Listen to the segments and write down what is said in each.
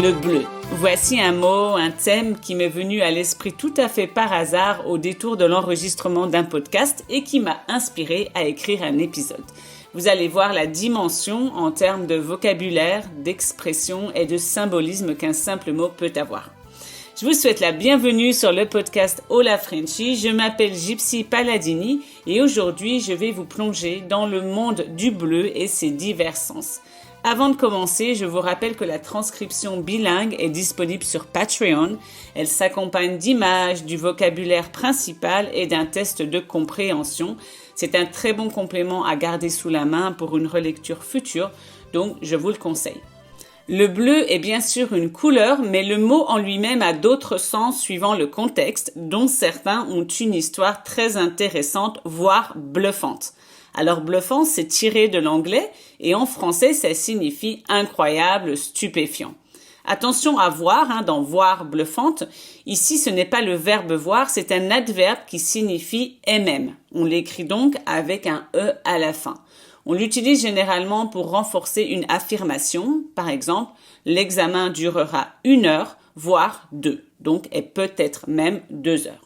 Le bleu. Voici un mot, un thème qui m'est venu à l'esprit tout à fait par hasard au détour de l'enregistrement d'un podcast et qui m'a inspiré à écrire un épisode. Vous allez voir la dimension en termes de vocabulaire, d'expression et de symbolisme qu'un simple mot peut avoir. Je vous souhaite la bienvenue sur le podcast Hola Frenchy. Je m'appelle Gypsy Palladini et aujourd'hui je vais vous plonger dans le monde du bleu et ses divers sens. Avant de commencer, je vous rappelle que la transcription bilingue est disponible sur Patreon. Elle s'accompagne d'images, du vocabulaire principal et d'un test de compréhension. C'est un très bon complément à garder sous la main pour une relecture future, donc je vous le conseille. Le bleu est bien sûr une couleur, mais le mot en lui-même a d'autres sens suivant le contexte, dont certains ont une histoire très intéressante, voire bluffante. Alors bluffant, c'est tiré de l'anglais et en français, ça signifie incroyable, stupéfiant. Attention à voir, dans voir bluffante, ici ce n'est pas le verbe voir, c'est un adverbe qui signifie MM. On l'écrit donc avec un E à la fin. On l'utilise généralement pour renforcer une affirmation, par exemple, l'examen durera 1 heure, voire 2, donc et peut-être même 2 heures.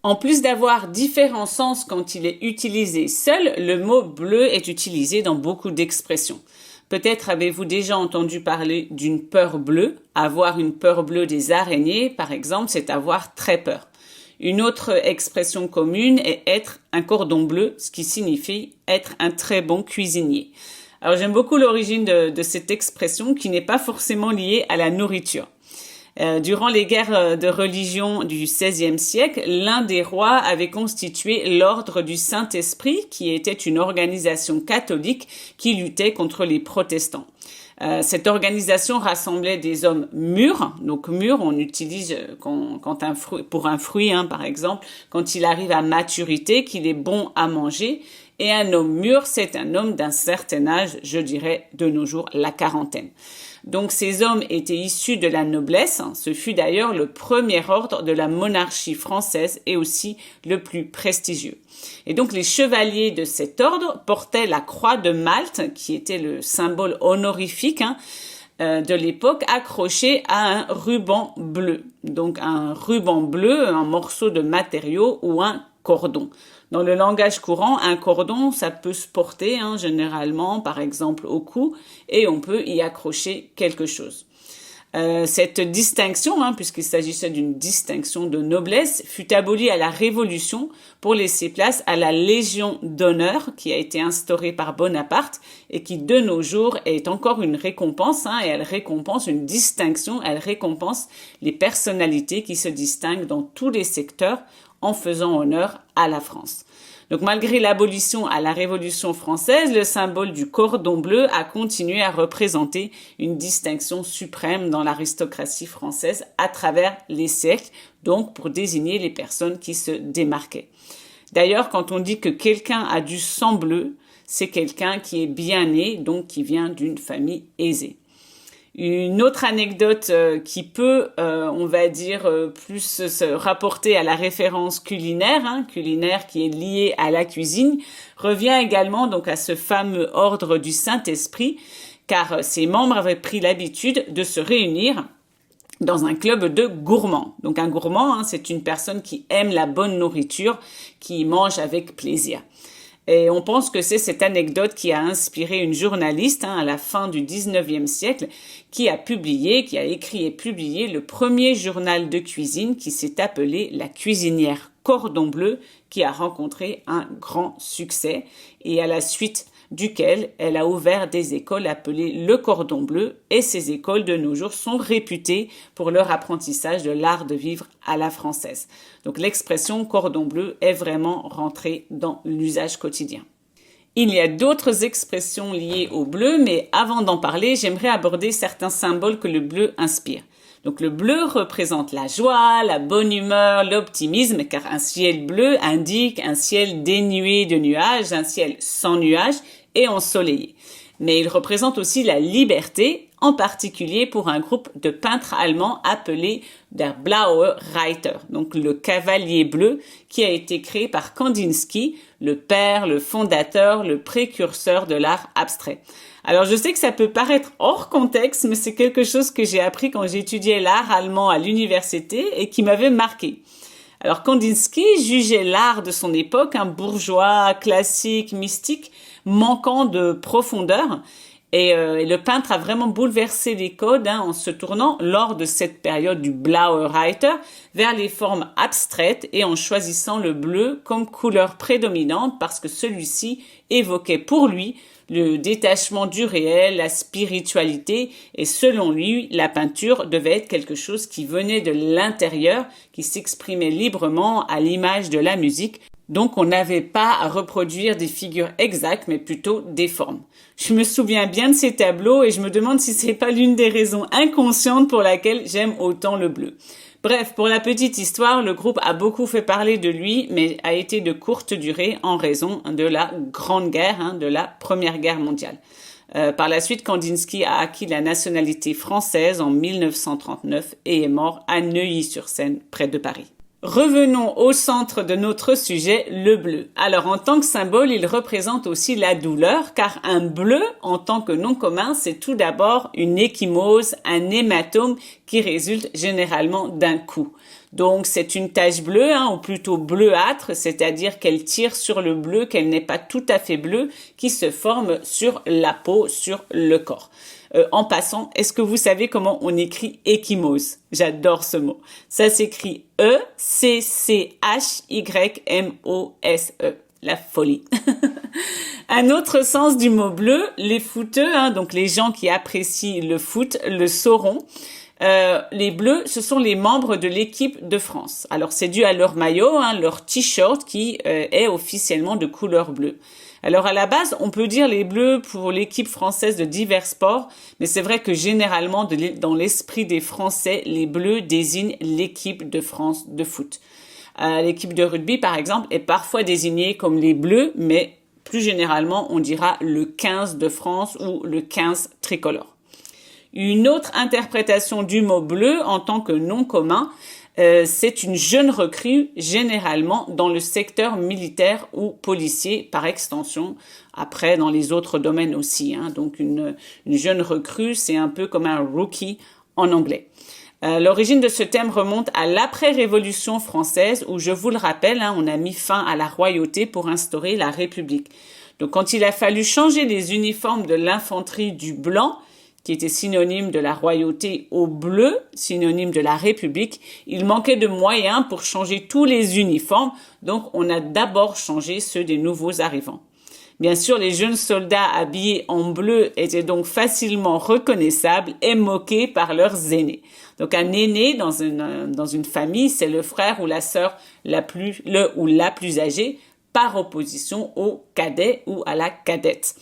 En plus d'avoir différents sens quand il est utilisé seul, le mot bleu est utilisé dans beaucoup d'expressions. Peut-être avez-vous déjà entendu parler d'une peur bleue. Avoir une peur bleue des araignées, par exemple, c'est avoir très peur. Une autre expression commune est être un cordon bleu, ce qui signifie être un très bon cuisinier. Alors j'aime beaucoup l'origine de cette expression qui n'est pas forcément liée à la nourriture. Durant les guerres de religion du XVIe siècle, l'un des rois avait constitué l'ordre du Saint-Esprit, qui était une organisation catholique qui luttait contre les protestants. Cette organisation rassemblait des hommes mûrs. Donc mûrs, on utilise quand un fruit, pour un fruit, par exemple, quand il arrive à maturité, qu'il est bon à manger. Et un homme mûr, c'est un homme d'un certain âge, je dirais de nos jours la quarantaine. Donc ces hommes étaient issus de la noblesse. Ce fut d'ailleurs le premier ordre de la monarchie française et aussi le plus prestigieux. Et donc les chevaliers de cet ordre portaient la croix de Malte, qui était le symbole honorifique de l'époque, accroché à un ruban bleu. Donc un ruban bleu, un morceau de matériau ou un cordon. Dans le langage courant, un cordon, ça peut se porter généralement, par exemple, au cou, et on peut y accrocher quelque chose. Cette distinction, puisqu'il s'agissait d'une distinction de noblesse, fut abolie à la Révolution pour laisser place à la Légion d'honneur qui a été instaurée par Bonaparte et qui de nos jours est encore une récompense et elle récompense une distinction, elle récompense les personnalités qui se distinguent dans tous les secteurs en faisant honneur à la France. Donc malgré l'abolition à la Révolution française, le symbole du cordon bleu a continué à représenter une distinction suprême dans l'aristocratie française à travers les siècles, donc pour désigner les personnes qui se démarquaient. D'ailleurs, quand on dit que quelqu'un a du sang bleu, c'est quelqu'un qui est bien né, donc qui vient d'une famille aisée. Une autre anecdote qui peut, on va dire, plus se rapporter à la référence culinaire qui est liée à la cuisine, revient également donc à ce fameux ordre du Saint-Esprit, car ses membres avaient pris l'habitude de se réunir dans un club de gourmands. Donc un gourmand, c'est une personne qui aime la bonne nourriture, qui mange avec plaisir. Et on pense que c'est cette anecdote qui a inspiré une journaliste à la fin du 19e siècle qui a écrit et publié le premier journal de cuisine qui s'est appelé La cuisinière Cordon Bleu, qui a rencontré un grand succès et à la suite duquel elle a ouvert des écoles appelées Le Cordon Bleu et ces écoles de nos jours sont réputées pour leur apprentissage de l'art de vivre à la française. Donc l'expression cordon bleu est vraiment rentrée dans l'usage quotidien. Il y a d'autres expressions liées au bleu, mais avant d'en parler, j'aimerais aborder certains symboles que le bleu inspire. Donc le bleu représente la joie, la bonne humeur, l'optimisme, car un ciel bleu indique un ciel dénué de nuages, un ciel sans nuages et ensoleillé. Mais il représente aussi la liberté, en particulier pour un groupe de peintres allemands appelé Der Blaue Reiter, donc le cavalier bleu, qui a été créé par Kandinsky, le père, le fondateur, le précurseur de l'art abstrait. Alors je sais que ça peut paraître hors contexte, mais c'est quelque chose que j'ai appris quand j'étudiais l'art allemand à l'université et qui m'avait marqué. Alors Kandinsky jugeait l'art de son époque, un bourgeois, classique, mystique, manquant de profondeur. Et le peintre a vraiment bouleversé les codes en se tournant lors de cette période du Blaue Reiter vers les formes abstraites et en choisissant le bleu comme couleur prédominante parce que celui-ci évoquait pour lui le détachement du réel, la spiritualité et selon lui, la peinture devait être quelque chose qui venait de l'intérieur, qui s'exprimait librement à l'image de la musique. Donc, on n'avait pas à reproduire des figures exactes, mais plutôt des formes. Je me souviens bien de ces tableaux et je me demande si c'est pas l'une des raisons inconscientes pour laquelle j'aime autant le bleu. Bref, pour la petite histoire, le groupe a beaucoup fait parler de lui, mais a été de courte durée en raison de la Grande Guerre, de la Première Guerre mondiale. Par la suite, Kandinsky a acquis la nationalité française en 1939 et est mort à Neuilly-sur-Seine, près de Paris. Revenons au centre de notre sujet, le bleu. Alors, en tant que symbole, il représente aussi la douleur, car un bleu, en tant que nom commun, c'est tout d'abord une ecchymose, un hématome qui résulte généralement d'un coup. Donc, c'est une tache bleue, ou plutôt bleuâtre, c'est-à-dire qu'elle tire sur le bleu, qu'elle n'est pas tout à fait bleue, qui se forme sur la peau, sur le corps. En passant, est-ce que vous savez comment on écrit ecchymose? J'adore ce mot. Ça s'écrit E-C-C-H-Y-M-O-S-E. La folie. Un autre sens du mot bleu, les footeux, donc les gens qui apprécient le foot, le sauront. Les bleus, ce sont les membres de l'équipe de France. Alors c'est dû à leur maillot, leur t-shirt qui est officiellement de couleur bleue. Alors à la base, on peut dire les bleus pour l'équipe française de divers sports, mais c'est vrai que généralement, dans l'esprit des Français, les bleus désignent l'équipe de France de foot. L'équipe de rugby, par exemple, est parfois désignée comme les bleus, mais plus généralement, on dira le 15 de France ou le 15 tricolore. Une autre interprétation du mot bleu en tant que nom commun, c'est une jeune recrue généralement dans le secteur militaire ou policier par extension, après dans les autres domaines aussi. Donc une jeune recrue, c'est un peu comme un rookie en anglais. L'origine de ce thème remonte à l'après-Révolution française où, je vous le rappelle, on a mis fin à la royauté pour instaurer la République. Donc quand il a fallu changer les uniformes de l'infanterie du blanc, qui était synonyme de la royauté, au bleu, synonyme de la République, il manquait de moyens pour changer tous les uniformes, donc on a d'abord changé ceux des nouveaux arrivants. Bien sûr, les jeunes soldats habillés en bleu étaient donc facilement reconnaissables et moqués par leurs aînés. Donc un aîné dans une famille, c'est le frère ou la sœur la plus âgée, par opposition au cadet ou à la cadette.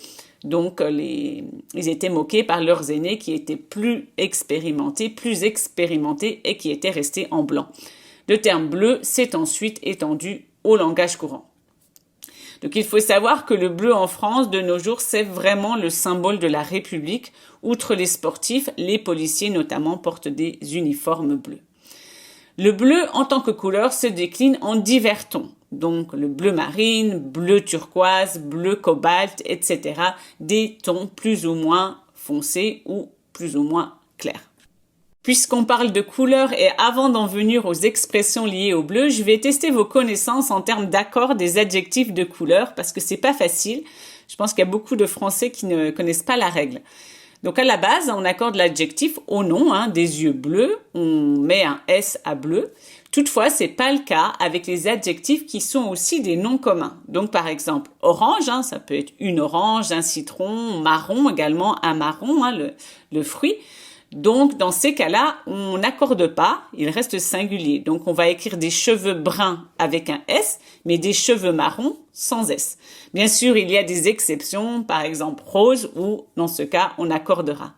Donc, ils étaient moqués par leurs aînés qui étaient plus expérimentés et qui étaient restés en blanc. Le terme bleu s'est ensuite étendu au langage courant. Donc, il faut savoir que le bleu en France, de nos jours, c'est vraiment le symbole de la République. Outre les sportifs, les policiers notamment portent des uniformes bleus. Le bleu, en tant que couleur, se décline en divers tons. Donc, le bleu marine, bleu turquoise, bleu cobalt, etc. Des tons plus ou moins foncés ou plus ou moins clairs. Puisqu'on parle de couleurs et avant d'en venir aux expressions liées au bleu, je vais tester vos connaissances en termes d'accords des adjectifs de couleur parce que c'est pas facile. Je pense qu'il y a beaucoup de Français qui ne connaissent pas la règle. Donc à la base, on accorde l'adjectif au nom, des yeux bleus, on met un S à bleu. Toutefois, c'est pas le cas avec les adjectifs qui sont aussi des noms communs. Donc par exemple, orange, ça peut être une orange, un citron, marron également, un marron, le fruit. Donc dans ces cas-là, on n'accorde pas, il reste singulier. Donc on va écrire des cheveux bruns avec un S, mais des cheveux marrons sans S. Bien sûr, il y a des exceptions, par exemple rose, où dans ce cas, on accordera.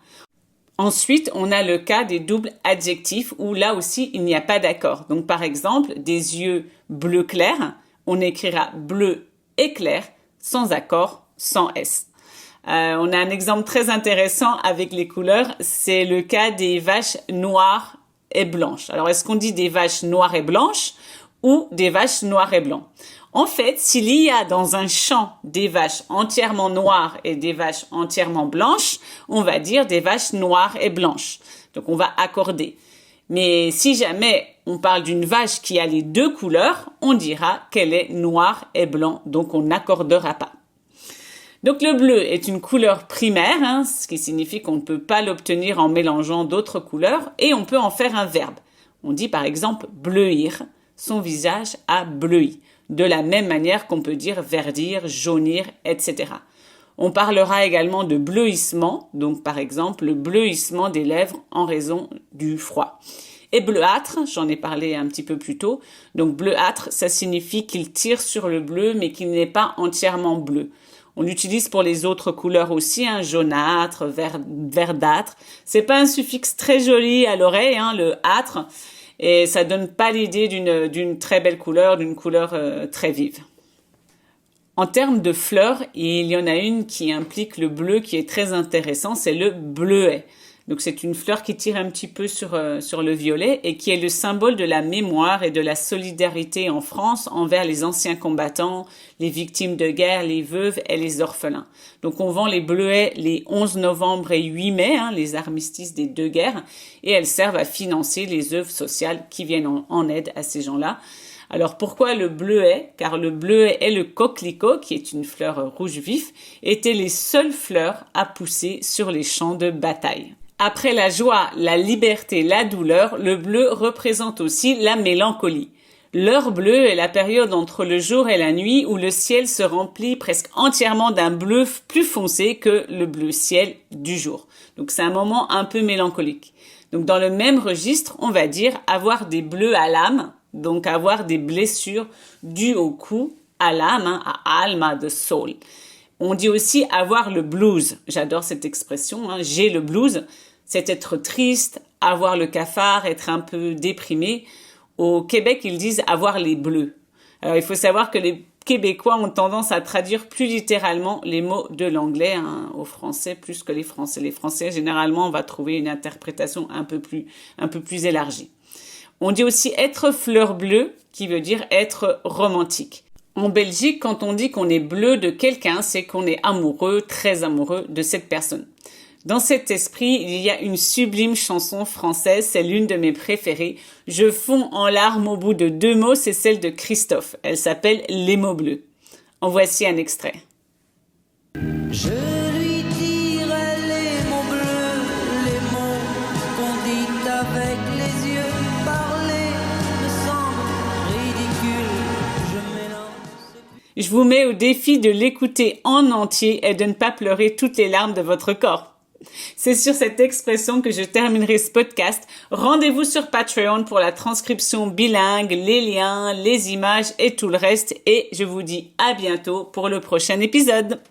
Ensuite, on a le cas des doubles adjectifs où là aussi, il n'y a pas d'accord. Donc par exemple, des yeux bleu clair, on écrira bleu éclair sans accord, sans S. On a un exemple très intéressant avec les couleurs, c'est le cas des vaches noires et blanches. Alors, est-ce qu'on dit des vaches noires et blanches ou des vaches noires et blancs? En fait, s'il y a dans un champ des vaches entièrement noires et des vaches entièrement blanches, on va dire des vaches noires et blanches. Donc, on va accorder. Mais si jamais on parle d'une vache qui a les deux couleurs, on dira qu'elle est noire et blanc, donc on n'accordera pas. Donc le bleu est une couleur primaire, ce qui signifie qu'on ne peut pas l'obtenir en mélangeant d'autres couleurs, et on peut en faire un verbe. On dit par exemple bleuir, son visage a bleui, de la même manière qu'on peut dire verdir, jaunir, etc. On parlera également de bleuissement, donc par exemple le bleuissement des lèvres en raison du froid. Et bleuâtre, j'en ai parlé un petit peu plus tôt, donc bleuâtre, ça signifie qu'il tire sur le bleu mais qu'il n'est pas entièrement bleu. On l'utilise pour les autres couleurs aussi, jaunâtre, verdâtre. C'est pas un suffixe très joli à l'oreille, le âtre, et ça donne pas l'idée d'une très belle couleur, d'une couleur très vive. En termes de fleurs, il y en a une qui implique le bleu qui est très intéressant, c'est le bleuet. Donc c'est une fleur qui tire un petit peu sur le violet et qui est le symbole de la mémoire et de la solidarité en France envers les anciens combattants, les victimes de guerre, les veuves et les orphelins. Donc on vend les bleuets les 11 novembre et 8 mai, les armistices des deux guerres, et elles servent à financer les œuvres sociales qui viennent en aide à ces gens-là. Alors pourquoi le bleuet? Car le bleuet et le coquelicot, qui est une fleur rouge vif, étaient les seules fleurs à pousser sur les champs de bataille. Après la joie, la liberté, la douleur, le bleu représente aussi la mélancolie. L'heure bleue est la période entre le jour et la nuit où le ciel se remplit presque entièrement d'un bleu plus foncé que le bleu ciel du jour. Donc c'est un moment un peu mélancolique. Donc dans le même registre, on va dire avoir des bleus à l'âme, donc avoir des blessures dues au coup, à l'âme, à alma de soul. On dit aussi avoir le blues. J'adore cette expression, j'ai le blues. C'est être triste, avoir le cafard, être un peu déprimé. Au Québec, ils disent avoir les bleus. Alors, il faut savoir que les Québécois ont tendance à traduire plus littéralement les mots de l'anglais au français plus que les Français. Les Français, généralement, on va trouver une interprétation un peu plus élargie. On dit aussi être fleur bleue, qui veut dire être romantique. En Belgique, quand on dit qu'on est bleu de quelqu'un, c'est qu'on est amoureux, très amoureux de cette personne. Dans cet esprit, il y a une sublime chanson française, c'est l'une de mes préférées. Je fonds en larmes au bout de 2 mots, c'est celle de Christophe. Elle s'appelle Les mots bleus. En voici un extrait. Je lui dirai les mots bleus, les mots qu'on dit avec les yeux. Parler me semble ridicule, je m'élance. Je vous mets au défi de l'écouter en entier et de ne pas pleurer toutes les larmes de votre corps. C'est sur cette expression que je terminerai ce podcast. Rendez-vous sur Patreon pour la transcription bilingue, les liens, les images et tout le reste. Et je vous dis à bientôt pour le prochain épisode.